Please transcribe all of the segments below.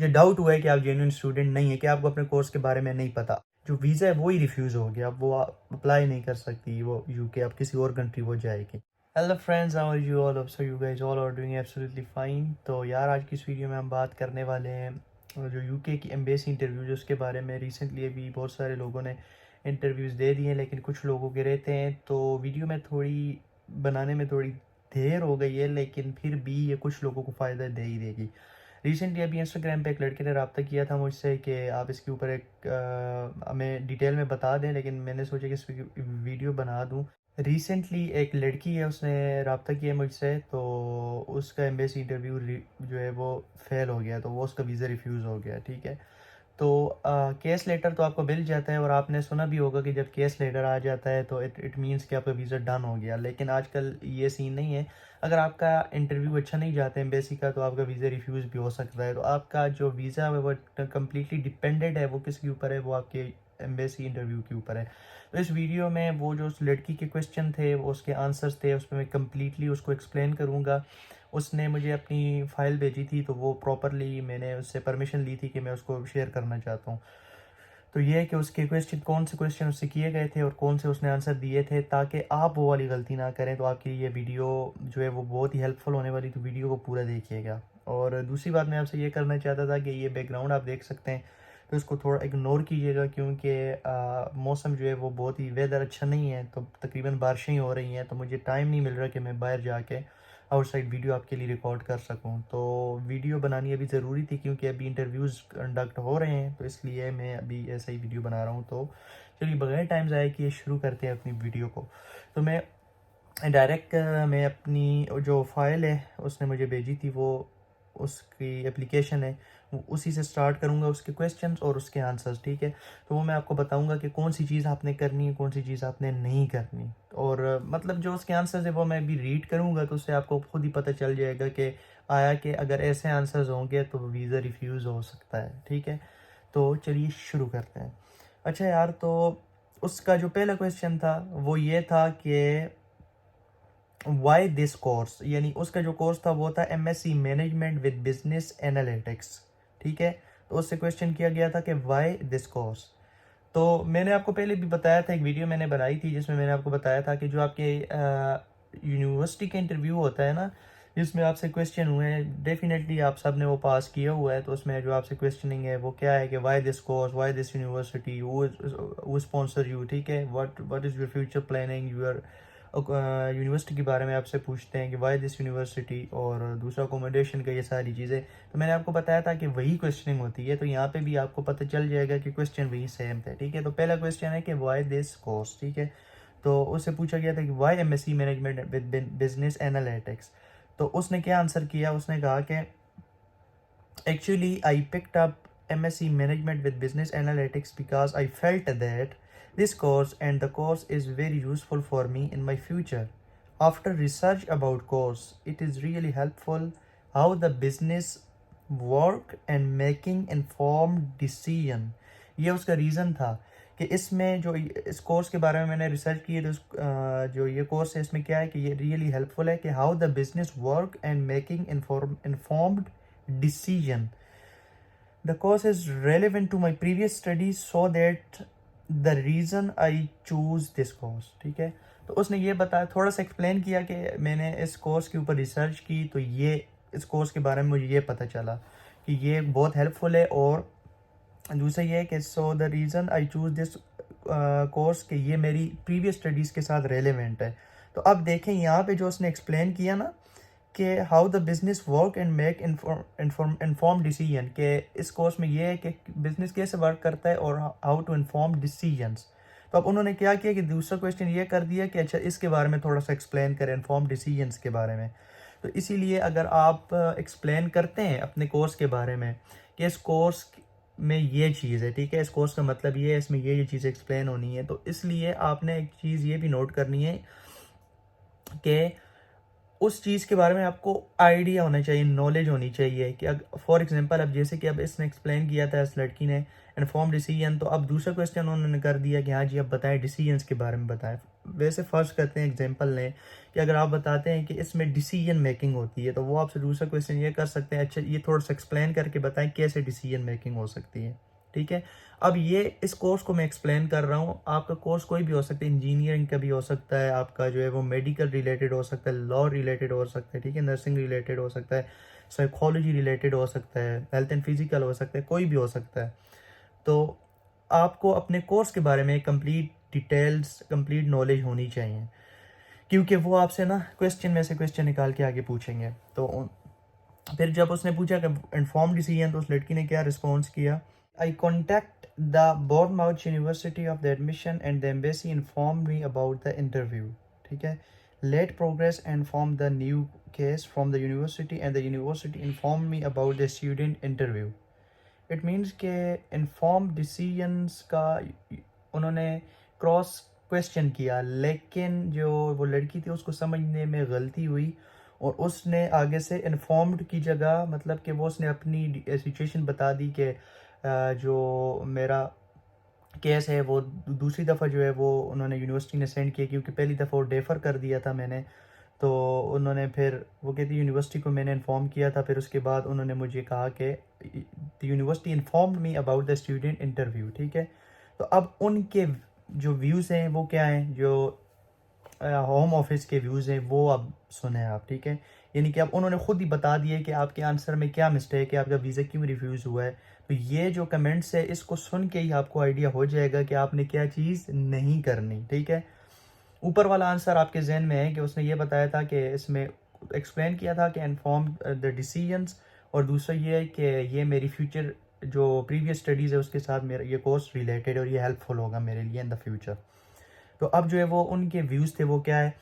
मुझे डाउट हुआ है कि आप जेन्युइन स्टूडेंट नहीं है, कि आपको अपने कोर्स के बारे में नहीं पता। जो वीज़ा है वो ही रिफ्यूज़ हो गया, अब वो अप्लाई नहीं कर सकती वो यूके, अब किसी और कंट्री वो जाएगी। Hello friends, how are you all? So you guys all are doing absolutely fine. तो यार आज की इस वीडियो में हम बात करने वाले हैं जो यूके की एम्बेसी इंटरव्यू जो उसके बारे में। रिसेंटली अभी बहुत सारे लोगों ने इंटरव्यूज़ दे दिए हैं, लेकिन कुछ लोगों के रहते हैं, तो वीडियो में थोड़ी बनाने में थोड़ी देर हो गई है, लेकिन फिर भी ये कुछ लोगों को फ़ायदा दे ही देगी। रिसेंटली अभी इंस्टाग्राम पे एक लड़के ने रब्ता किया था मुझसे कि आप इसके ऊपर एक हमें डिटेल में बता दें, लेकिन मैंने सोचा कि इस वीडियो बना दूं। रिसेंटली एक लड़की है, उसने रब्ता किया मुझसे, तो उसका एम्बेसी इंटरव्यू जो है वो फेल हो गया, तो वो उसका वीज़ा रिफ्यूज़ हो गया। ठीक है, तो केस लेटर तो आपको मिल जाता है, और आपने सुना भी होगा कि जब केस लेटर आ जाता है तो इट मीन्स कि आपका वीज़ा डन हो गया। लेकिन आजकल ये सीन नहीं है। अगर आपका इंटरव्यू अच्छा नहीं जाता है एम्बेसी का, तो आपका वीज़ा रिफ्यूज़ भी हो सकता है। तो आपका जो वीज़ा है वो कम्प्लीटली डिपेंडेंट है, वो किसके ऊपर है, वो आपके एम्बेसी इंटरव्यू के ऊपर है। तो इस वीडियो में वो जो उस लड़की के क्वेश्चन थे, वो उसके आंसर्स थे, उस पर मैं कम्प्लीटली उसको एक्सप्लेन करूँगा। उसने मुझे अपनी फ़ाइल भेजी थी, तो वो प्रॉपरली मैंने उससे परमिशन ली थी कि मैं उसको शेयर करना चाहता हूँ। तो ये है कि उसके क्वेश्चन, कौन से क्वेश्चन उससे किए गए थे और कौन से उसने आंसर दिए थे, ताकि आप वो वाली गलती ना करें। तो आपकी ये वीडियो जो है वो बहुत ही हेल्पफुल होने वाली, तो वीडियो को पूरा देखिएगा। और दूसरी बात मैं आपसे ये करना चाहता था कि ये बैकग्राउंड आप देख सकते हैं, तो इसको थोड़ा इग्नोर कीजिएगा, क्योंकि मौसम जो है वो बहुत ही, वेदर अच्छा नहीं है, तो तकरीबन बारिशें ही हो रही हैं, तो मुझे टाइम नहीं मिल रहा कि मैं बाहर जाके आउटसाइड वीडियो आपके लिए रिकॉर्ड कर सकूं। तो वीडियो बनानी अभी ज़रूरी थी, क्योंकि अभी इंटरव्यूज़ कंडक्ट हो रहे हैं, तो इसलिए मैं अभी ऐसा ही वीडियो बना रहा हूं। तो चलिए बगैर टाइम ज़ाया किए शुरू करते हैं अपनी वीडियो को। तो डायरेक्ट मैं अपनी जो फ़ाइल है उसने मुझे भेजी थी, वो उसकी एप्लीकेशन है, वो उसी से स्टार्ट करूँगा, उसके क्वेश्चंस और उसके आंसर्स। ठीक है, तो वो मैं आपको बताऊँगा कि कौन सी चीज़ आपने करनी है, कौन सी चीज़ आपने नहीं करनी। और मतलब जो उसके आंसर्स है वो मैं भी रीड करूँगा, तो उससे आपको खुद ही पता चल जाएगा कि आया कि अगर ऐसे आंसर्स होंगे तो वीज़ा रिफ्यूज़ हो सकता है। ठीक है, तो चलिए शुरू करते हैं। अच्छा यार, तो उसका जो पहला क्वेश्चन था वो ये था कि वाई दिस कोर्स, यानी उसका जो कोर्स था वो था MSc management with business analytics. ठीक है, तो उससे क्वेश्चन किया गया था कि वाई दिस कोर्स। तो मैंने आपको पहले भी बताया था, एक वीडियो मैंने बनाई थी जिसमें मैंने आपको बताया था कि जो आपके यूनिवर्सिटी का इंटरव्यू होता है ना, जिसमें आपसे क्वेश्चन हुए हैं, डेफिनेटली आप सब ने वो पास किया हुआ है। तो उसमें जो आपसे क्वेश्चनिंग है वो क्या है कि why this course, why this university, वो स्पॉन्सर यू। ठीक है, what is your future planning, your university के बारे में आपसे पूछते हैं कि वाई दिस यूनिवर्सिटी, और दूसरा अकोमोडेशन का, ये सारी चीज़ें। तो मैंने आपको बताया था कि वही क्वेश्चनिंग होती है, तो यहाँ पे भी आपको पता चल जाएगा कि क्वेश्चन वही सेम थे। ठीक है, तो पहला क्वेश्चन है कि वाई दिस कोर्स। ठीक है, तो उससे पूछा गया था कि why MSc management with business analytics. तो उसने क्या आंसर किया, उसने कहा कि actually, I picked up MSc Management with Business Analytics because I felt that this course and the course is very useful for me in my future. After research about course, it is really helpful how the business work and making informed decision. ये उसका reason था कि इसमें जो इस course के बारे में मैंने रिसर्च की है, तो जो ये कोर्स है इसमें क्या है कि ये रियली हेल्पफुल है कि how the business work and making informed decision. The course is relevant to my previous studies, so that the reason I choose this course. ठीक है, तो उसने ये बताया, थोड़ा सा एक्सप्लेन किया कि मैंने इस कोर्स के ऊपर रिसर्च की, तो ये इस कोर्स के बारे में मुझे ये पता चला कि ये बहुत हेल्पफुल है। और दूसरा ये है कि so the reason I choose this course, कि ये मेरी प्रीवियस स्टडीज़ के साथ रेलेवेंट है। तो अब देखें यहाँ पे जो उसने एक्सप्लेन किया ना कि how the business work and make inform decision, के इस कोर्स में ये है कि बिजनेस कैसे वर्क करता है और हाउ टू इन्फॉर्म डिसीजंस। तो अब उन्होंने क्या किया कि दूसरा क्वेश्चन ये कर दिया कि अच्छा इसके बारे में थोड़ा सा एक्सप्लेन करें, इन्फॉर्म डिसीजंस के बारे में। तो इसीलिए अगर आप एक्सप्लेन करते हैं अपने कोर्स के बारे में कि इस कोर्स में ये चीज़ है, ठीक है, इस कोर्स का मतलब ये है, इसमें ये चीज़ एक्सप्लेन होनी है, तो इसलिए आपने एक चीज़ ये भी नोट करनी है कि उस चीज़ के बारे में आपको आइडिया होना चाहिए, नॉलेज होनी चाहिए कि फॉर एग्जांपल अब जैसे कि अब इसने एक्सप्लेन किया था इस लड़की ने इन्फॉर्म डिसीजन, तो अब दूसरा क्वेश्चन उन्होंने कर दिया कि हाँ जी अब बताएं डिसीजंस के बारे में बताएं। वैसे फर्स्ट करते हैं एग्जांपल लें कि अगर आप बताते हैं कि इसमें डिसीजन मेकिंग होती है, तो वो आपसे दूसरा क्वेश्चन ये कर सकते हैं, अच्छा ये थोड़ा सा एक्सप्लेन करके बताएं कैसे डिसीजन मेकिंग हो सकती है। ठीक है, अब ये इस कोर्स को मैं एक्सप्लेन कर रहा हूँ, आपका कोर्स कोई भी हो सकता है, इंजीनियरिंग का भी हो सकता है, आपका जो है वो मेडिकल रिलेटेड हो सकता है, लॉ रिलेटेड हो सकता है, ठीक है, नर्सिंग रिलेटेड हो सकता है, साइकोलॉजी रिलेटेड हो सकता है, हेल्थ एंड फिजिकल हो सकता है, कोई भी हो सकता है। तो आपको अपने कोर्स के बारे में कंप्लीट डिटेल्स, कंप्लीट नॉलेज होनी चाहिए, क्योंकि वो आपसे ना क्वेश्चन में से क्वेश्चन निकाल के आगे पूछेंगे। तो फिर जब उसने पूछा कि इन्फॉर्म डिसीजन, तो उस लड़की ने क्या रिस्पॉन्स किया, I contact the Bournemouth university of the admission and the embassy inform me about the interview. ठीक है, late progress and form the new case from the university and the university inform me about the student interview. It means के inform decisions का उन्होंने cross question किया, लेकिन जो वो लड़की थी उसको समझने में गलती हुई और उसने आगे से इन्फॉर्म्ड की जगह, मतलब कि वो उसने अपनी सिचुएशन बता दी कि जो मेरा केस है वो दूसरी दफ़ा जो है वो उन्होंने यूनिवर्सिटी ने सेंड किया, क्योंकि पहली दफ़ा वो डेफर कर दिया था मैंने। तो उन्होंने फिर वो कहती यूनिवर्सिटी को मैंने इन्फॉर्म किया था, फिर उसके बाद उन्होंने मुझे कहा कि university informed me about the student interview. ठीक है, तो अब उनके जो व्यूज़ हैं वो क्या हैं, जो होम ऑफिस के व्यूज़ हैं वो अब सुने आप। ठीक है, यानी कि अब उन्होंने खुद ही बता दिया कि आपके आंसर में क्या मिस्टेक है, आपका वीज़ा क्यों रिफ्यूज़ हुआ है। तो ये जो कमेंट्स है इसको सुन के ही आपको आइडिया हो जाएगा कि आपने क्या चीज़ नहीं करनी। ठीक है, ऊपर वाला आंसर आपके जहन में है कि उसने ये बताया था कि इसमें एक्सप्लेन किया था कि इन्फॉर्म द डिसीजंस, और दूसरा ये है कि ये मेरी फ्यूचर जो प्रीवियस स्टडीज़ है उसके साथ मेरा ये कोर्स रिलेटेड और ये हेल्पफुल होगा मेरे लिए इन द फ्यूचर। तो अब जो है वो उनके व्यूज़ थे वो क्या है,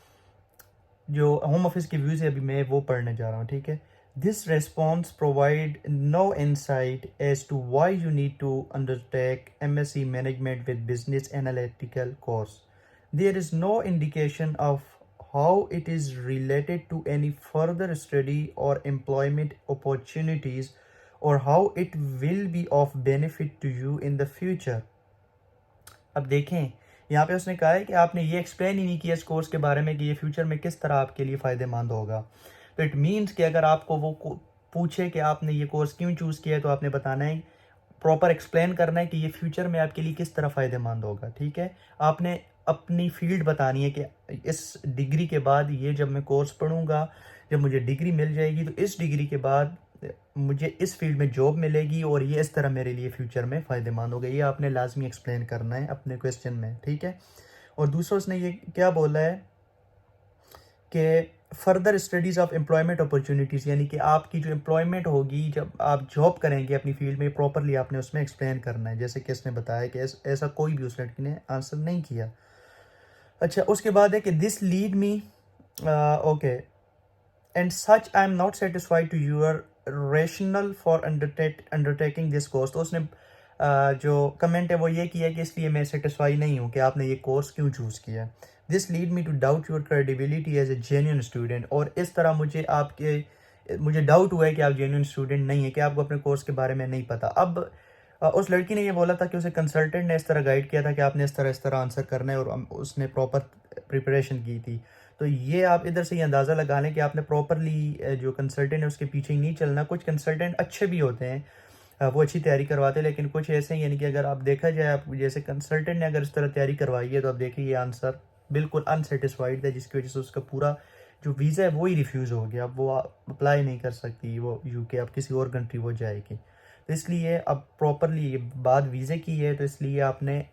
जो होम ऑफिस के व्यूज़ है अभी मैं वो पढ़ने जा रहा हूँ। ठीक है, this response provide no insight as to why you need to undertake MSc management with business analytical course. There is no indication of how it is related to any further study or employment opportunities or how it will be of benefit to you in the future. अब देखें, यहाँ पे उसने कहा है कि आपने ये एक्सप्लेन ही नहीं किया इस कोर्स के बारे में कि ये फ्यूचर में किस तरह आपके लिए फ़ायदेमंद होगा। तो इट मीन्स कि अगर आपको वो पूछे कि आपने ये कोर्स क्यों चूज़ किया है, तो आपने बताना है, प्रॉपर एक्सप्लेन करना है कि ये फ्यूचर में आपके लिए किस तरह फ़ायदेमंद होगा। ठीक है, आपने अपनी फील्ड बतानी है कि इस डिग्री के बाद ये जब मैं कोर्स पढ़ूंगा, जब मुझे डिग्री मिल जाएगी तो इस डिग्री के बाद मुझे इस फील्ड में जॉब मिलेगी और ये इस तरह मेरे लिए फ्यूचर में फ़ायदेमंद होगा। ये आपने लाजमी एक्सप्लेन करना है अपने क्वेश्चन में। ठीक है, और दूसरा उसने ये क्या बोला है कि further studies of employment opportunities, यानी कि आपकी जो एम्प्लॉयमेंट होगी जब आप जॉब करेंगे अपनी फील्ड में, प्रॉपरली आपने उसमें एक्सप्लेन करना है, जैसे कि इसने बताया कि ऐसा कोई भी उस लड़की ने आंसर नहीं किया। अच्छा, उसके बाद है कि this lead me okay and such I am not satisfied to your rational for undertaking this course. तो उसने जो कमेंट है वो ये किया कि इसलिए मैं सेटिस्फाई नहीं हूँ कि आपने ये कोर्स क्यों चूज़ किया। This lead me to doubt your credibility as a genuine student, और इस तरह मुझे डाउट हुआ है कि आप जेन्युइन स्टूडेंट नहीं है, कि आपको अपने कोर्स के बारे में नहीं पता। अब उस लड़की ने ये बोला था कि उसे कंसल्टेंट ने इस तरह गाइड किया था कि आपने इस तरह आंसर करना है, और उसने प्रॉपर प्रिपरेशन की थी। तो ये आप इधर से ये अंदाज़ा लगा लें कि आपने प्रॉपरली जो कंसल्टेंट है उसके पीछे ही नहीं चलना। कुछ कंसल्टेंट अच्छे भी होते हैं, वो अच्छी तैयारी करवाते हैं, लेकिन कुछ ऐसे हैं, यानी कि अगर आप देखा जाए, आप जैसे कंसल्टेंट ने अगर इस तरह तैयारी करवाई है तो आप देखिए ये आंसर बिल्कुल अनसेटिस्फाइड था, जिसकी वजह से उसका पूरा जो वीज़ा है वो ही रिफ्यूज़ हो गया। अब वो अप्लाई नहीं कर सकती वो UK, अब किसी और कंट्री वो जाएगी। तो इसलिए अब प्रॉपरली बात वीज़े की है, तो इसलिए आपने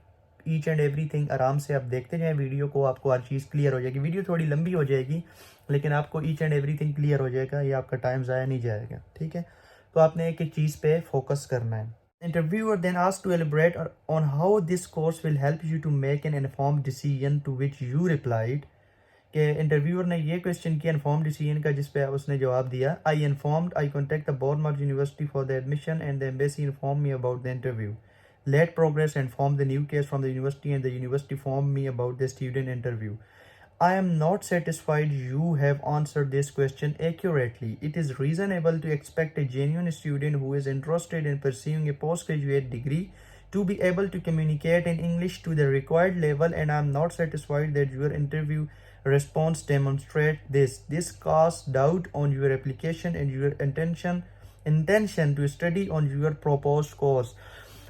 ईच एंड एवरीथिंग आराम से आप देखते जाएं वीडियो को, आपको हर चीज़ क्लियर हो जाएगी। वीडियो थोड़ी लंबी हो जाएगी लेकिन आपको ईच एंड एवरीथिंग क्लियर हो जाएगा, ये आपका टाइम ज़ाया नहीं जाएगा। ठीक है, तो आपने एक एक चीज़ पे फोकस करना है। Interviewer then asked to elaborate on how this course will help you to make an informed decision, to which you replied कि इंटरव्यूअर ने ये क्वेश्चन किया इन्फॉर्म डिसीजन का, जिस पे उसने जवाब दिया, I contact the Bournemouth university for the admission and the embassy inform me about the interview, late progress and form the new case from the university and the university form me about the student interview. I am not satisfied you have answered this question accurately. It is reasonable to expect a genuine student who is interested in pursuing a postgraduate degree to be able to communicate in English to the required level, and I am not satisfied that your interview response demonstrate this. This casts doubt on your application and your intention to study on your proposed course.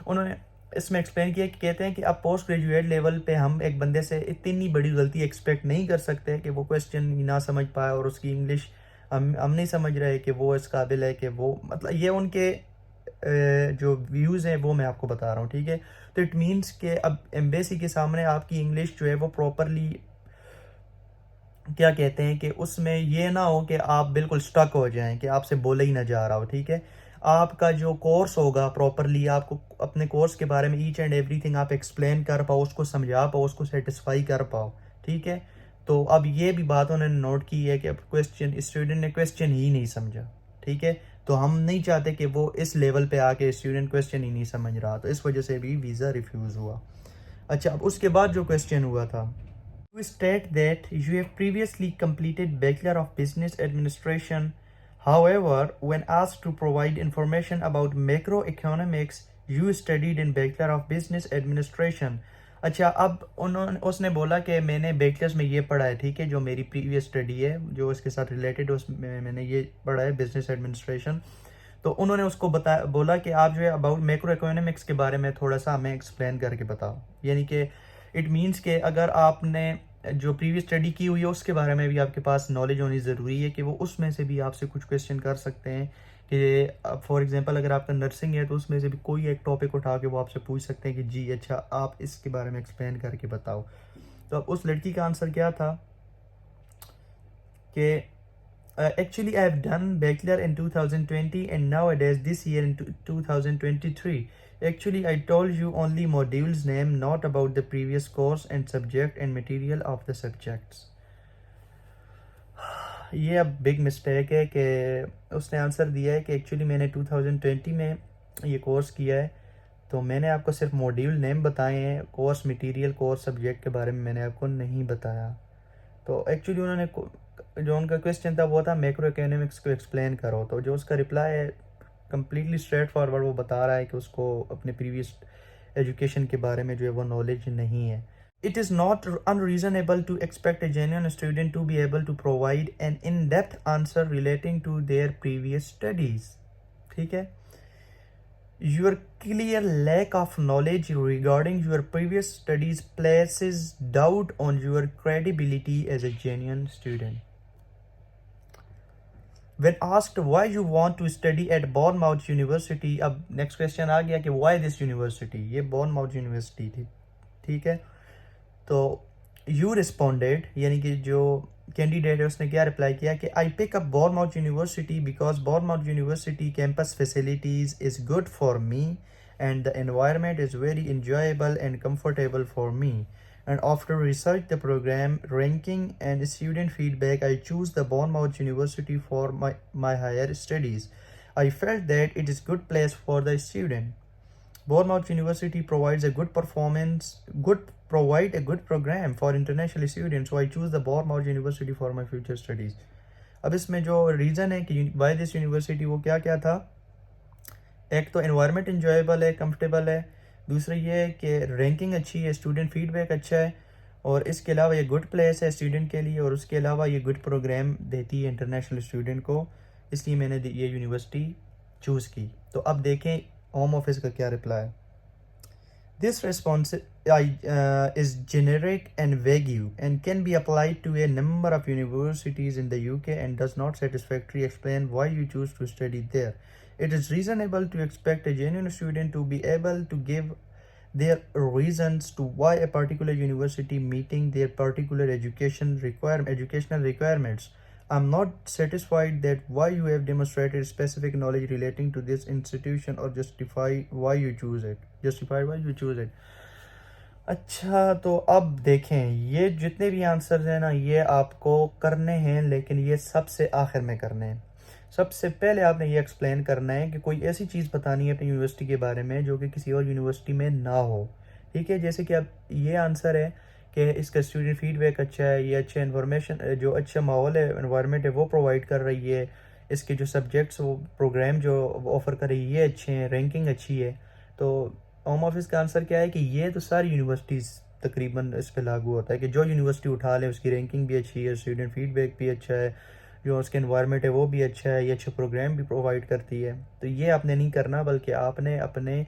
उन्होंने इसमें explain किया कि कहते हैं कि अब post graduate level पे हम एक बंदे से इतनी बड़ी गलती एक्सपेक्ट नहीं कर सकते कि वो क्वेश्चन ही ना समझ पाए और उसकी इंग्लिश हम नहीं समझ रहे कि वो इस काबिल है कि वो मतलब ये उनके जो व्यूज़ हैं वो मैं आपको बता रहा हूँ, ठीक है। तो इट मीन्स कि अब एम्बेसी के सामने आपकी इंग्लिश जो है वो प्रॉपरली क्या कहते हैं कि उसमें ये ना हो कि आप बिल्कुल स्टक हो जाएं कि आपसे बोला ही ना जा रहा हो, ठीक है। आपका जो कोर्स होगा प्रॉपरली आपको अपने कोर्स के बारे में ईच एंड एवरीथिंग आप एक्सप्लेन कर पाओ, उसको समझा पाओ, उसको सेटिस्फाई कर पाओ, ठीक है। तो अब ये भी बात उन्होंने नोट की है कि अब क्वेश्चन स्टूडेंट ने क्वेश्चन ही नहीं समझा, ठीक है। तो हम नहीं चाहते कि वो इस लेवल पे आके स्टूडेंट क्वेश्चन ही नहीं समझ रहा, तो इस वजह से भी वीज़ा रिफ्यूज़ हुआ। अच्छा, अब उसके बाद जो क्वेश्चन हुआ था, you state that you have previously completed Bachelor of Business Administration. However, when asked to provide information about macroeconomics, you studied in Bachelor of Business Administration. अच्छा, अब उसने बोला कि मैंने बैचलर्स में ये पढ़ा है, ठीक है, जो मेरी प्रीवियस स्टडी है जो इसके साथ रिलेटेड उसमें मैंने ये पढ़ा है बिजनेस एडमिनिस्ट्रेशन। तो उन्होंने उसको बोला कि आप जो है अबाउट मैक्रो इकोनॉमिक्स के बारे में थोड़ा सा हमें एक्सप्लेन करके बताओ। यानी कि इट मीन्स कि अगर आपने जो प्रीवियस स्टडी की हुई है उसके बारे में भी आपके पास नॉलेज होनी ज़रूरी है कि वो उसमें से भी आपसे कुछ क्वेश्चन कर सकते हैं कि फॉर एग्जांपल अगर आपका नर्सिंग है तो उसमें से भी कोई एक टॉपिक उठा के वो आपसे पूछ सकते हैं कि जी अच्छा आप इसके बारे में एक्सप्लेन करके बताओ। तो अब उस लड़की का आंसर क्या था कि actually I have done bachelor in 2020 and nowadays this year in 2023. Actually I told you only modules name, not about the previous course and subject and material of the subjects. ये अब big mistake है कि उसने answer दिया है कि actually मैंने 2020 में ये कोर्स किया है, तो मैंने आपको सिर्फ मॉड्यूल नेम बताए हैं, कोर्स मटेरियल कोर्स सब्जेक्ट के बारे में मैंने आपको नहीं बताया। तो एक्चुअली उन्होंने जो उनका क्वेश्चन था वो था मैक्रो इकोनॉमिक्स को एक्सप्लेन करो, तो जो उसका रिप्लाई है कम्प्लीटली स्ट्रेट फॉरवर्ड, वो बता रहा है कि उसको अपने प्रीवियस एजुकेशन के बारे में जो है वो नॉलेज नहीं है। It is not unreasonable to expect a genuine student to be able to provide an in-depth answer relating to their previous studies. ठीक है, your clear lack of knowledge regarding your previous studies places doubt on your credibility as a genuine student. When asked why you want to study at Bournemouth University, अब next question आ गया कि why this university, ये Bournemouth University थी, ठीक है। तो you responded यानी कि जो कैंडिडेट है उसने क्या रिप्लाई किया कि I pick up Bournemouth university because Bournemouth university campus facilities is good for me and the environment is very enjoyable and comfortable for me, and after research the program ranking and student feedback I choose the Bournemouth University for my higher studies. I felt that it is good place for the student. Bournemouth University provides a good program for international students, so I choose the Bournemouth University for my future studies. अब इसमें जो reason है कि why this university वो क्या क्या था, एक तो environment enjoyable है, comfortable है, दूसरा ये है कि रैंकिंग अच्छी है, स्टूडेंट फीडबैक अच्छा है, और इसके अलावा ये गुड प्लेस है स्टूडेंट के लिए, और उसके अलावा ये गुड प्रोग्राम देती है इंटरनेशनल स्टूडेंट को, इसलिए मैंने ये यूनिवर्सिटी चूज़ की। तो अब देखें होम ऑफिस का क्या रिप्लाई है। This response is generic and vague and can be applied to a number of universities in the UK and does not satisfactorily explain why you choose to study there. It is reasonable to expect a genuine student to be able to give their reasons to why a particular university meeting their particular educational requirements. I'm not satisfied that why you have demonstrated specific knowledge relating to this institution or justify why you choose it. अच्छा, तो अब देखें ये जितने भी answers हैं ना ये आपको करने हैं, लेकिन ये सबसे आखिर में करने हैं। सबसे पहले आपने ये एक्सप्लेन करना है कि कोई ऐसी चीज़ बतानी है अपनी यूनिवर्सिटी के बारे में जो कि किसी और यूनिवर्सिटी में ना हो, ठीक है। जैसे कि अब ये आंसर है कि इसका स्टूडेंट फीडबैक अच्छा है, ये अच्छे इन्फॉर्मेशन जो अच्छा माहौल है, इन्वायरमेंट है वो प्रोवाइड कर रही है, इसके जो सब्जेक्ट्स वो प्रोग्राम जो ऑफ़र कर रही है ये अच्छे हैं, रैंकिंग अच्छी है। तो होम ऑफिस का आंसर क्या है कि ये तो सारी यूनिवर्सिटीज़ तकरीबन इस पे लागू होता है कि जो यूनिवर्सिटी उठा ले उसकी रैंकिंग भी अच्छी है, स्टूडेंट फीडबैक भी अच्छा है, जो उसके इन्वायरमेंट है वो भी अच्छा है, ये अच्छे प्रोग्राम भी प्रोवाइड करती है। तो ये आपने नहीं करना, बल्कि आपने अपने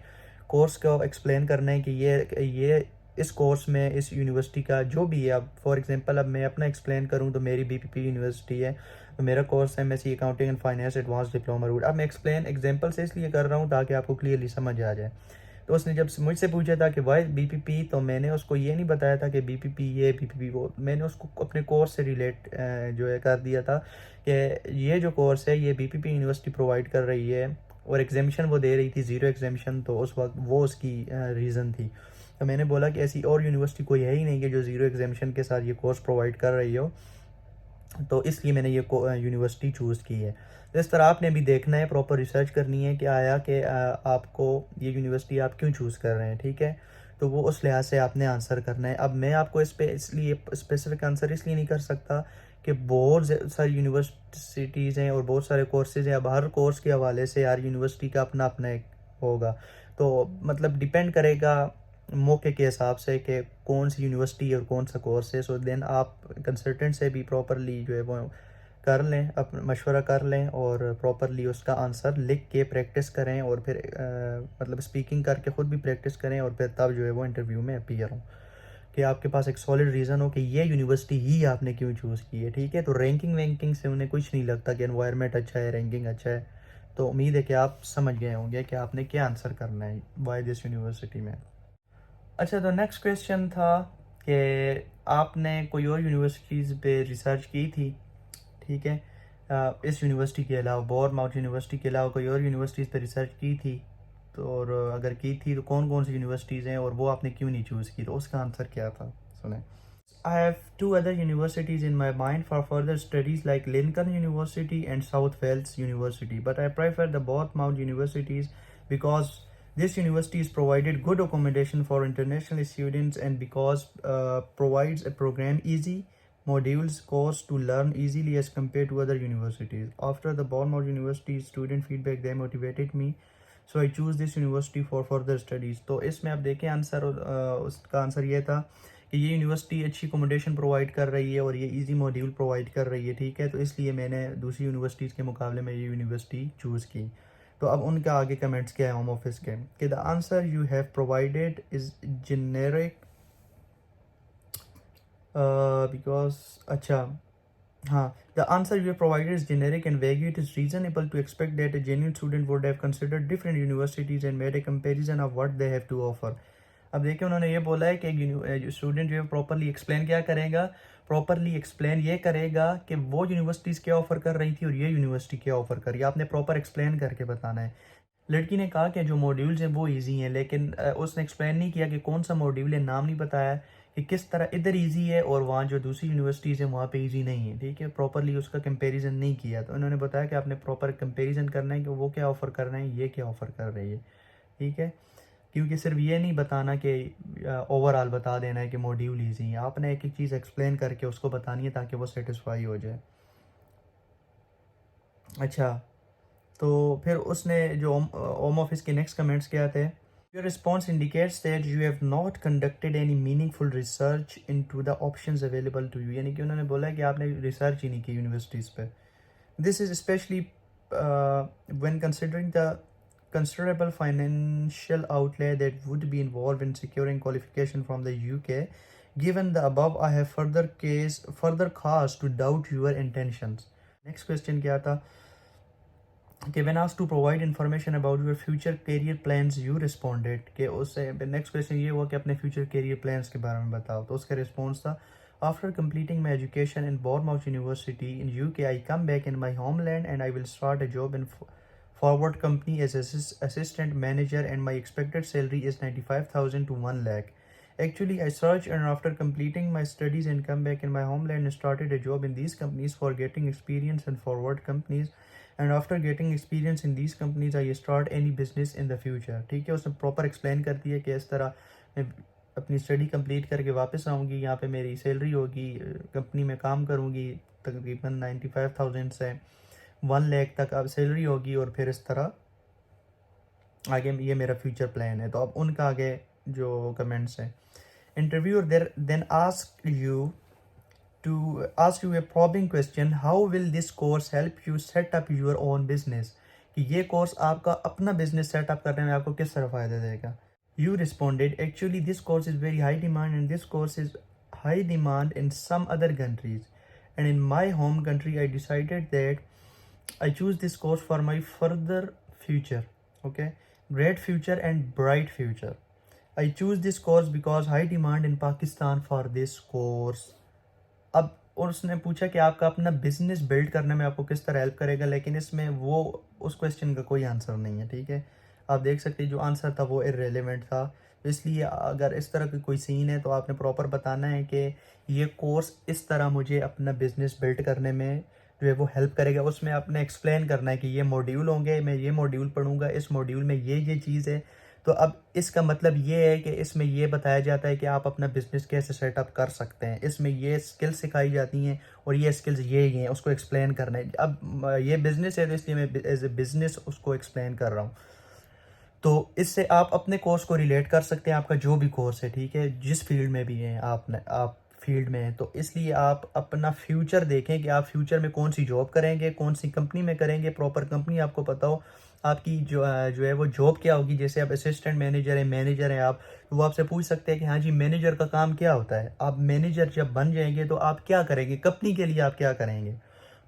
कोर्स को एक्सप्लेन करना है कि ये इस कोर्स में इस यूनिवर्सिटी का जो भी है। अब फॉर एग्जांपल अब मैं अपना एक्सप्लेन करूं तो मेरी बीपीपी यूनिवर्सिटी है, तो मेरा कोर्स है MSc accounting and finance advance diploma route. अब मैं एक्सप्लेन एग्जांपल से इसलिए कर रहा हूं ताकि आपको क्लियरली समझ आ जाए। तो उसने जब मुझसे पूछा था कि वाई बीपीपी, तो मैंने उसको ये नहीं बताया था कि बीपीपी ये बीपीपी वो, मैंने उसको अपने कोर्स से रिलेट जो है कर दिया था कि ये जो कोर्स है ये बीपीपी यूनिवर्सिटी प्रोवाइड कर रही है, और एग्जामिशन वो दे रही थी ज़ीरो एग्जामिशन, तो उस वक्त वो उसकी रीज़न थी। तो मैंने बोला कि ऐसी और यूनिवर्सिटी कोई है ही नहीं कि जो ज़ीरो एग्जामिशन के साथ ये कोर्स प्रोवाइड कर रही हो, तो इसलिए मैंने ये यूनिवर्सिटी चूज़ की है। तो इस तरह आपने भी देखना है, प्रॉपर रिसर्च करनी है कि आया कि आपको ये यूनिवर्सिटी आप क्यों चूज़ कर रहे हैं, ठीक है। तो वो उस लिहाज से आपने आंसर करना है। अब मैं आपको इस पे इसलिए स्पेसिफिक आंसर इसलिए नहीं कर सकता कि बहुत सारी यूनिवर्सिटीज़ हैं और बहुत सारे कोर्सेज़ हैं। अब हर कोर्स के हवाले से हर यूनिवर्सिटी का अपना अपना एक होगा, तो मतलब डिपेंड करेगा मौके के हिसाब से कि कौन सी यूनिवर्सिटी और कौन सा कोर्स है। सो देन आप कंसल्टेंट से भी प्रॉपरली जो है वो कर लें, अपना मशवरा कर लें और प्रॉपरली उसका आंसर लिख के प्रैक्टिस करें, और फिर मतलब स्पीकिंग करके ख़ुद भी प्रैक्टिस करें, और फिर तब जो है वो इंटरव्यू में अपीयर हों कि आपके पास एक सॉलिड रीज़न हो कि ये यूनिवर्सिटी ही आपने क्यों चूज़ की है, ठीक है। तो रैंकिंग वैंकिंग से उन्हें कुछ नहीं लगता कि एनवायरनमेंट अच्छा है, रैंकिंग अच्छा है। तो उम्मीद है कि आप समझ गए होंगे कि आपने क्या आंसर करना है वाई दिस यूनिवर्सिटी में। अच्छा, तो नेक्स्ट क्वेश्चन था कि आपने कोई और यूनिवर्सिटीज़ पे रिसर्च की थी, ठीक है। इस यूनिवर्सिटी के अलावा, बोurnemouth यूनिवर्सिटी के अलावा कोई और यूनिवर्सिटीज़ पे रिसर्च की थी, तो और अगर की थी तो कौन कौन सी यूनिवर्सिटीज़ हैं और वो आपने क्यों नहीं चूज़ की, तो उसका आंसर क्या था, सुने। I have two other universities in my mind for further studies like Lincoln University and South Wales University, but I prefer the Bournemouth universities because this university is provided good accommodation for international students, and because provides a program easy modules course to learn easily as compared to other universities. After the Bournemouth University student feedback, they motivated me, so I choose this university for further studies. तो इसमें आप देखें answer, उसका answer ये था कि ये university अच्छी अकोमोडेशन प्रोवाइड कर रही है और ये इजी मॉड्यूल प्रोवाइड कर रही है, ठीक है। तो इसलिए मैंने दूसरी यूनिवर्सिटीज़ के मुकाबले में ये यूनिवर्सिटी चूज़ की। तो अब उनका आगे कमेंट्स क्या है होम ऑफिस के कि the answer you have provided is generic because, अच्छा हाँ, the answer you have provided is generic and vague. It is reasonable to expect that a genuine student would have considered different universities and made a comparison of what they have to offer. अब देखिए उन्होंने ये बोला है कि student जो है properly explain क्या करेगा, प्रॉपरली एक्सप्लेन ये करेगा कि वो यूनिवर्सिटीज़ क्या ऑफ़र कर रही थी और ये यूनिवर्सिटी क्या ऑफ़र कर रही है। आपने प्रॉपर एक्सप्लेन करके बताना है। लड़की ने कहा कि जो मॉड्यूल्स हैं वो इजी हैं, लेकिन उसने एक्सप्लेन नहीं किया कि कौन सा मॉड्यूल है, नाम नहीं बताया कि किस तरह इधर इजी है और वहाँ जो दूसरी यूनिवर्सिटीज़ हैं वहाँ पे इजी नहीं है, ठीक है। प्रॉपरली उसका कंपैरिजन नहीं किया, तो उन्होंने बताया कि आपने प्रॉपर कंपैरिजन करना है कि वो क्या ऑफ़र कर रहे हैं, ये क्या ऑफ़र कर रही है, ठीक है। क्योंकि सिर्फ ये नहीं बताना कि ओवरऑल बता देना है कि मॉड्यूल ईजी है, आपने एक एक चीज़ एक्सप्लेन करके उसको बतानी है ताकि वो सेटिस्फाई हो जाए। अच्छा, तो फिर उसने जो होम ऑफिस के नेक्स्ट कमेंट्स क्या थे, your response indicates that you have not conducted any meaningful research into the options available to you, यानी कि उन्होंने बोला है कि आपने रिसर्च ही नहीं की यूनिवर्सिटीज़ पे। This is specially when considering the considerable financial outlay that would be involved in securing qualification from the UK. Given the above, I have further cause to doubt your intentions. Next question क्या था कि when asked to provide information about your future career plans, you responded कि उससे next question ये हुआ कि अपने future career plans के बारे में बताओ, तो उसका response था after completing my education in Bournemouth University in UK, I come back in my homeland and I will start a job in forward company as assistant manager, and my expected salary is 95,000 to 1 lakh. Actually, I searched and after completing my studies and come back in my homeland and started a job in these companies for getting experience in forward companies, and after getting experience in these companies I start any business in the future, ठीक है। उसने proper explain कर दिया कि इस तरह मैं अपनी स्टडी कंप्लीट करके वापस आऊँगी, यहाँ पे मेरी सैलरी होगी, कंपनी में काम करूँगी, तकरीबन 95,000 से 1 लाख तक अब सैलरी होगी, और फिर इस तरह आगे ये मेरा फ्यूचर प्लान है। तो अब उनका आगे जो कमेंट्स हैं, interviewer then ask you a probing question, how will this course help you set up your own business, कि ये कोर्स आपका अपना बिजनेस सेटअप करने में आपको किस तरह फ़ायदा देगा। You responded, actually this course is very high demand and this course is high demand in some other countries, and in my home country I decided that I choose this course for my further future. Okay, great future and bright future. I choose this course because high demand in Pakistan for this course. अब और उसने पूछा कि आपका अपना business build करने में आपको किस तरह हेल्प करेगा, लेकिन इसमें वो उस क्वेश्चन का कोई आंसर नहीं है। ठीक है, आप देख सकते हैं जो आंसर था वो इररेलेवेंट था। तो इसलिए अगर इस तरह की कोई सीन है तो आपने प्रॉपर बताना है कि ये कोर्स इस तरह मुझे अपना बिजनेस बिल्ड करने में जो है वो हेल्प करेगा। उसमें आपने एक्सप्लेन करना है कि ये मॉड्यूल होंगे, मैं ये मॉड्यूल पढ़ूंगा, इस मॉड्यूल में ये चीज़ है। तो अब इसका मतलब ये है कि इसमें ये बताया जाता है कि आप अपना बिजनेस कैसे सेटअप कर सकते हैं, इसमें ये स्किल्स सिखाई जाती हैं और ये स्किल्स ये हैं, उसको एक्सप्लेन करना है। अब ये बिज़नेस है तो इसलिए मैं एज ए बिज़नेस उसको एक्सप्लेन कर रहा हूँ। तो इससे आप अपने कोर्स को रिलेट कर सकते हैं, आपका जो भी कोर्स है, ठीक है, जिस फील्ड में भी हैं आप फील्ड में हैं। तो इसलिए आप अपना फ्यूचर देखें कि आप फ्यूचर में कौन सी जॉब करेंगे, कौन सी कंपनी में करेंगे, प्रॉपर कंपनी आपको पता हो, आपकी जो है वो जॉब क्या होगी। जैसे आप असिस्टेंट मैनेजर हैं, मैनेजर हैं आप, तो वो आपसे पूछ सकते हैं कि हाँ जी मैनेजर का काम क्या होता है। आप मैनेजर जब बन जाएंगे तो आप क्या करेंगे, कंपनी के लिए आप क्या करेंगे।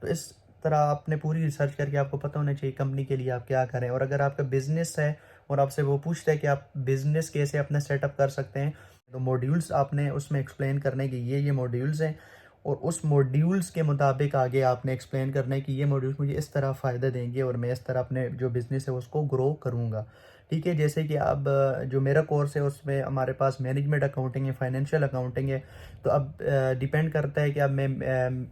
तो इस तरह आपने पूरी रिसर्च करके आपको पता होना चाहिए कंपनी के लिए आप क्या करें। और अगर आपका बिजनेस है और आपसे वो पूछता है कि आप बिजनेस कैसे अपना सेटअप कर सकते हैं, तो मॉड्यूल्स आपने उसमें एक्सप्लेन करने कि ये मॉड्यूल्स हैं, और उस मॉड्यूल्स के मुताबिक आगे आपने एक्सप्लेन करना है कि ये मॉड्यूल्स मुझे इस तरह फ़ायदा देंगे और मैं इस तरह अपने जो बिज़नेस है उसको ग्रो करूँगा। ठीक है, जैसे कि अब जो मेरा कोर्स है उसमें हमारे पास मैनेजमेंट अकाउंटिंग है, फाइनेंशियल अकाउंटिंग है। तो अब डिपेंड करता है कि अब मैं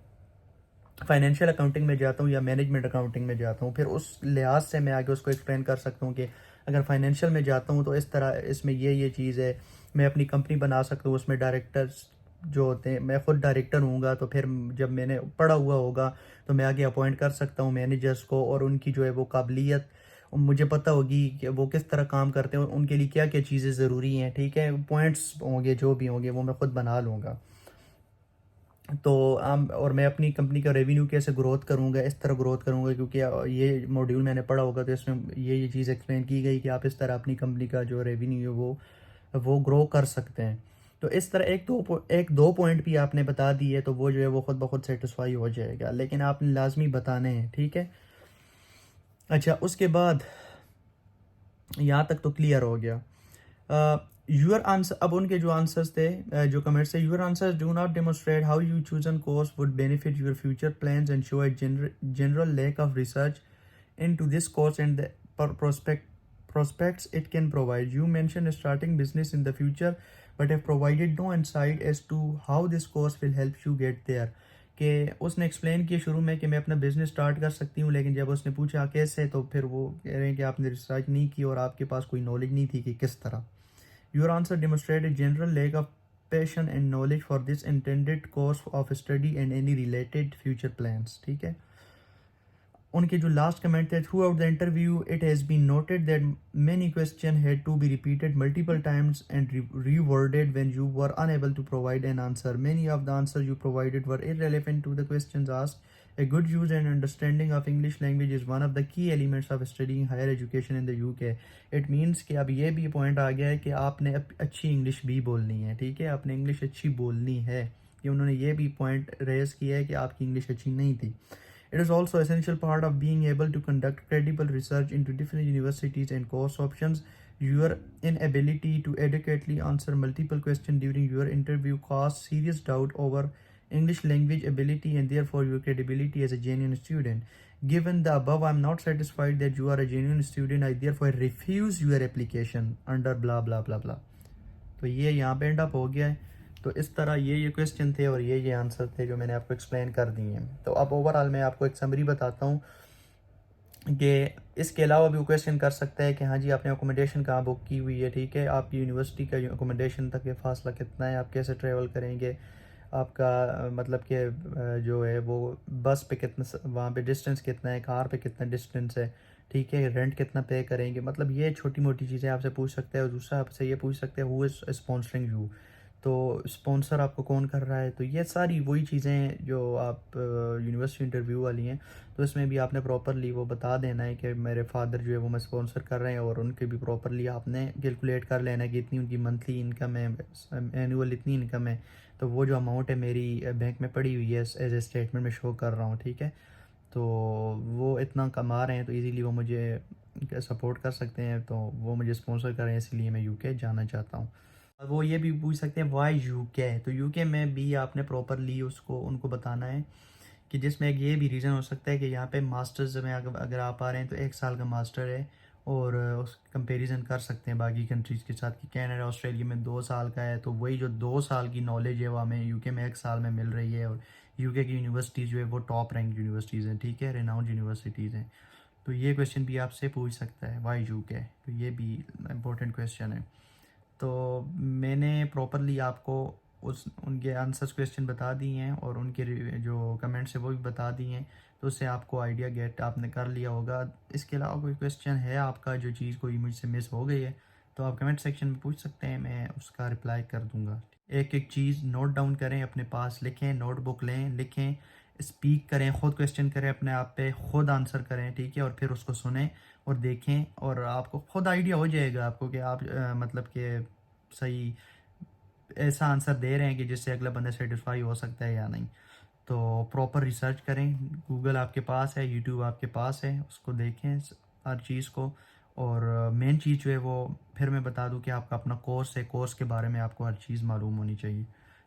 फाइनेंशियल अकाउंटिंग में जाता हूँ या मैनेजमेंट अकाउंटिंग में जाता हूँ, फिर उस लिहाज से मैं आगे उसको एक्सप्लेन कर सकता हूँ कि अगर फाइनेंशियल में जाता हूँ तो इस तरह इसमें ये चीज़ है, मैं अपनी कंपनी बना सकता हूँ, उसमें डायरेक्टर्स जो होते हैं, मैं खुद डायरेक्टर हूँगा, तो फिर जब मैंने पढ़ा हुआ होगा तो मैं आगे अपॉइंट कर सकता हूँ मैनेजर्स को, और उनकी जो है वो काबिलियत मुझे पता होगी कि वो किस तरह काम करते हैं, उनके लिए क्या क्या चीज़ें ज़रूरी हैं। ठीक है, पॉइंट्स होंगे जो भी होंगे वो मैं खुद बना लूँगा। तो और मैं अपनी कंपनी का रेवेन्यू कैसे ग्रोथ करूँगा, इस तरह ग्रोथ करूँगा, क्योंकि ये मॉड्यूल मैंने पढ़ा होगा तो इसमें ये चीज़ एक्सप्लेन की गई कि आप इस तरह अपनी कंपनी का जो रेवेन्यू है वो ग्रो कर सकते हैं। तो इस तरह एक दो पॉइंट भी आपने बता दिए तो वो जो है वो खुद ब खुद सेटिस्फाई हो जाएगा, लेकिन आपने लाजमी बताने हैं। ठीक है, अच्छा, उसके बाद यहाँ तक तो क्लियर हो गया। योर आंसर, अब उनके जो आंसर्स थे, जो कमेंट्स थे, your answers do not demonstrate how you chosen course would benefit your future plans and show a general lack of research into this course and the prospects it can provide. You mentioned starting business in the future but have provided no insight as to how this course will help you get there. कि उसने explain किया शुरू में कि मैं अपना business start कर सकती हूँ, लेकिन जब उसने पूछा कैसे तो फिर वो कह रहे हैं कि आपने रिसर्च नहीं की और आपके पास कोई नॉलेज नहीं थी कि किस तरह। Your answer demonstrated general lack of passion and knowledge for this intended course of study and any related future plans. ठीक है, उनके जो लास्ट कमेंट थे, throughout the interview it has been noted that many question had to be repeated multiple times and reworded when you were unable to provide an answer. Many of the answers you provided were irrelevant to the questions asked. A good use and understanding of English language is one of the key elements of studying higher education in the UK. It means कि अब ये भी point आ गया है कि आपने अच्छी English भी बोलनी है। ठीक है, आपने इंग्लिश अच्छी बोलनी है, कि उन्होंने ये भी पॉइंट रेज किया है कि आपकी इंग्लिश अच्छी नहीं थी। It is also essential part of being able to conduct credible research into different universities and course options. Your inability to adequately answer multiple questions during your interview caused serious doubt over English language ability and therefore your credibility as a genuine student. Given the above, I am not satisfied that you are a genuine student. I therefore refuse your application under blah blah blah blah. तो ये यहाँ पे and up हो गया है। तो इस तरह ये क्वेश्चन थे और ये आंसर थे जो मैंने आपको एक्सप्लेन कर दिए हैं। तो अब ओवरऑल मैं आपको एक समरी बताता हूँ कि इसके अलावा भी वो क्वेश्चन कर सकता है कि हाँ जी आपने अकोमोडेशन कहाँ बुक की हुई है, ठीक है, आपकी यूनिवर्सिटी का अकोमोडेशन तक के फासला कितना है, आप कैसे ट्रेवल करेंगे, आपका मतलब कि जो है वो बस पे कितना वहाँ पे डिस्टेंस कितना है, कार पे कितना डिस्टेंस है, ठीक है, रेंट कितना पे करेंगे, मतलब ये छोटी मोटी चीज़ें आपसे पूछ सकते हैं। और दूसरा आपसे ये पूछ सकते हैं हु इज़ स्पॉन्सरिंग यू, तो स्पॉन्सर आपको कौन कर रहा है। तो ये सारी वही चीज़ें जो आप यूनिवर्सिटी इंटरव्यू वाली हैं, तो इसमें भी आपने प्रॉपरली वो बता देना है कि मेरे फादर जो है वो मैं स्पॉन्सर कर रहे हैं, और उनके भी प्रॉपरली आपने कैलकुलेट कर लेना है कि इतनी उनकी मंथली इनकम है, एनुअल इतनी इनकम है, तो वो जो अमाउंट है मेरी बैंक में पड़ी हुई है एज ए स्टेटमेंट में शो कर रहा हूँ, ठीक है। तो वो इतना कमा रहे हैं तो इजीली वो मुझे सपोर्ट कर सकते हैं, तो वो मुझे स्पॉन्सर कर रहे हैं, इसलिए मैं यूके जाना चाहता हूँ। और वो ये भी पूछ सकते हैं वाई यूके, तो यूके में भी आपने प्रॉपरली उसको उनको बताना है कि जिसमें एक ये भी रीज़न हो सकता है कि यहाँ पे मास्टर्स में अगर आप आ रहे हैं तो 1 साल का मास्टर है, और उस कंपैरिजन कर सकते हैं बाकी कंट्रीज़ के साथ कि कनाडा ऑस्ट्रेलिया में 2 साल का है, तो वही जो 2 साल की नॉलेज है वो हमें यूके में 1 साल में मिल रही है। और यूके की यूनिवर्सिटीज़ जो है वो टॉप रैंक यूनिवर्सिटीज़ हैं, ठीक है, रिनाउंड यूनिवर्सिटीज़ हैं। तो ये क्वेश्चन भी आपसे पूछ सकता है वाई यूके, तो ये भी इम्पोर्टेंट क्वेश्चन है। तो मैंने प्रॉपरली आपको उस उनके आंसर्स क्वेश्चन बता दिए हैं, और उनके जो कमेंट्स है वो भी बता दिए हैं, तो उससे आपको आइडिया गेट आपने कर लिया होगा। इसके अलावा कोई क्वेश्चन है आपका, जो चीज़ कोई मुझसे मिस हो गई है, तो आप कमेंट सेक्शन में पूछ सकते हैं, मैं उसका रिप्लाई कर दूंगा। एक एक चीज़ नोट डाउन करें, अपने पास लिखें, नोटबुक लें, लिखें, स्पीक करें, ख़ुद क्वेश्चन करें अपने आप पे, ख़ुद आंसर करें, ठीक है, और फिर उसको सुने और देखें, और आपको खुद आइडिया हो जाएगा आपको कि आप मतलब कि सही ऐसा आंसर दे रहे हैं कि जिससे अगला बंदा सेटिस्फाई हो सकता है या नहीं। तो प्रॉपर रिसर्च करें, गूगल आपके पास है, यूट्यूब आपके पास है, उसको देखें हर चीज़ को। और मेन चीज़ जो है वो फिर मैं बता दूं कि आपका अपना कोर्स है, कोर्स के बारे में आपको हर चीज़ मालूम होनी चाहिए,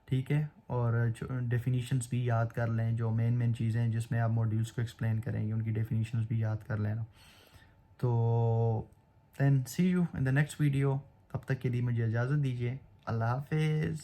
ठीक है। और डेफिनीशंस भी याद कर लें, जो मेन मेन चीज़ें हैं जिसमें आप मॉड्यूल्स को एक्सप्लेन करेंगे उनकी डेफिनीशंस भी याद कर लेना। तो then see you in the next video, तब तक के लिए मुझे इजाज़त दीजिए। अल्लाह हाफिज़।